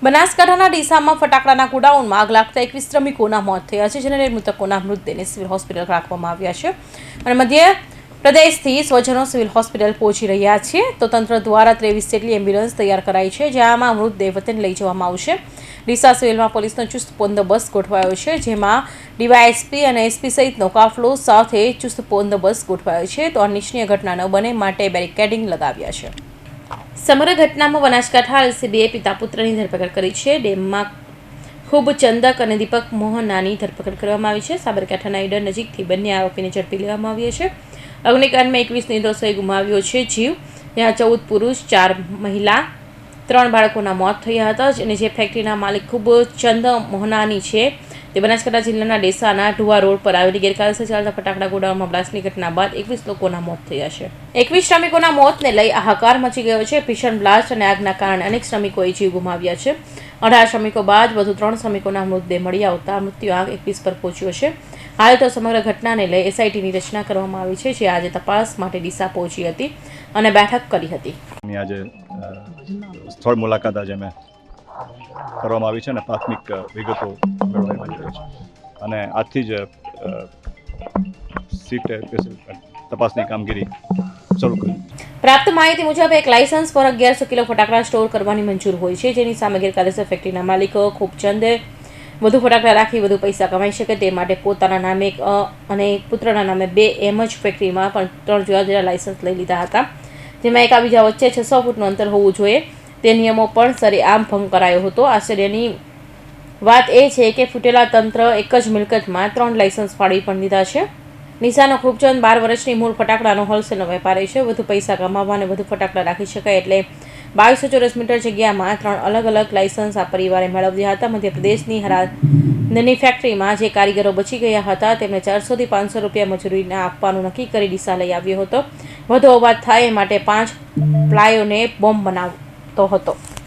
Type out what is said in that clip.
બનાસકાંઠાના ડીસામાં ફટાકડાના ગોડાઉનમાં આગ લાગતા 21 શ્રમિકોના મોત થયા છે, જેને મૃતકોના મૃતદેહને સિવિલ હોસ્પિટલ રાખવામાં આવ્યા છે અને મધ્ય પ્રદેશથી સ્વજનો સિવિલ હોસ્પિટલ પહોંચી રહ્યા છે. તો તંત્ર દ્વારા 23 જેટલી એમ્બ્યુલન્સ તૈયાર કરાઈ છે, જેમાં મૃતદેહ વતન લઈ જવામાં આવશે. ડીસા સિવિલમાં પોલીસનો ચુસ્ત બંદોબસ્ત ગોઠવાયો છે, જેમાં ડીવાયએસપી અને એસપી સહિતનો કાફલો સાથે ચુસ્ત બંદોબસ્ત ગોઠવાયો છે. તો અનિચ્છનીય ઘટના ન બને માટે બેરિકેડિંગ લગાવ્યા છે. સમગ્ર ઘટનામાં બનાસકાંઠા એલસીબીએ પિતા પુત્રની ધરપકડ કરી છે. ડેમમાં ખૂબ ચંદક અને દીપક મોહનાની ધરપકડ કરવામાં આવી છે. સાબરકાંઠાના ઈડર નજીકથી બંને આરોપીને ઝડપી લેવામાં આવ્યા છે. અગ્નિકાંડમાં 21 નિર્દોષોએ ગુમાવ્યો છે જીવ. ત્યાં 14 પુરુષ, 4 મહિલા, 3 બાળકોના મોત થયા હતા અને જે ફેક્ટરીના માલિક ખૂબ ચંદ મોહનાની છે તે બનાસકાંઠા જિલ્લાના ડેસાના ઢુવા રોડ પર આવેલી ગેરકાયદેસર ચાલતા ફટાકડા ગોડાઉનમાં બ્લાસ્ટની ઘટના બાદ 21 લોકોના મોત થયા છે. 21 શ્રમિકોના મોતને લઈ હાહાકાર મચી ગયો છે. ભીષણ બ્લાસ્ટ અને આગના કારણે અનેક શ્રમિકોએ જીવ ગુમાવ્યા છે. 18 શ્રમિકો બાદ વધુ 3 શ્રમિકોના મૃતદેહ મળી આવતા મૃત્યુ આંક 21 પર પહોંચ્યો છે. હાલ તો સમગ્ર ઘટનાને લઈ એસઆઈટીની રચના કરવામાં આવી છે, જે આજે તપાસ માટે ડીસા પહોંચી હતી અને બેઠક કરી હતી. આજે સ્થળ મુલાકાત આજે મેં કરવામાં આવી છે અને પ્રાથમિક વિગતો મેળવવામાં આવી છે અને આજથી જ તપાસની કામગીરી શરૂ કરી. પ્રાપ્ત માહિતી મુજબ એક લાયસન્સ પર 1100 કિલો ફટાકડા સ્ટોર કરવાની મંજૂર હોય છે, જેની સામે ગેરકાયદેસર ફેક્ટરીના માલિકો ખૂબચંદે વધુ ફટાકડા રાખી વધુ પૈસા કમાઈ શકે તે માટે પોતાના નામે અને પુત્રના નામે 2 એમ જ ફેક્ટરીમાં પણ 3 જુદા જુદા લાયસન્સ લઈ લીધા હતા, જેમાં એકબીજા વચ્ચે 600 ફૂટનું અંતર હોવું જોઈએ. તે નિયમો પણ સરેઆમ ભંગ કરાયો હતો. આશ્ચર્યની વાત એ છે કે ફૂટેલા તંત્ર એક જ મિલકતમાં 3 લાયસન્સ ફાળવી પણ દીધા છે. નિશાનો ખૂબચંદ 12 વર્ષની મૂળ ફટાકડાનો હોલસેલનો વેપારી છે. વધુ પૈસા કમાવવા અને વધુ ફટાકડા રાખી શકાય એટલે 2200 ચોરસ મીટર જગ્યામાં 3 અલગ અલગ લાયસન્સ આ પરિવારે મેળવ્યા હતા. મધ્યપ્રદેશની હરાદની ફેક્ટરીમાં જે કારીગરો બચી ગયા હતા તેમને 400 થી 500 રૂપિયા મજૂરીના આપવાનું નક્કી કરી ડીસા લઈ આવ્યો હતો. વધુ અવાજ થાય એ માટે 5 પ્લાયોને બોમ્બ બનાવતો હતો.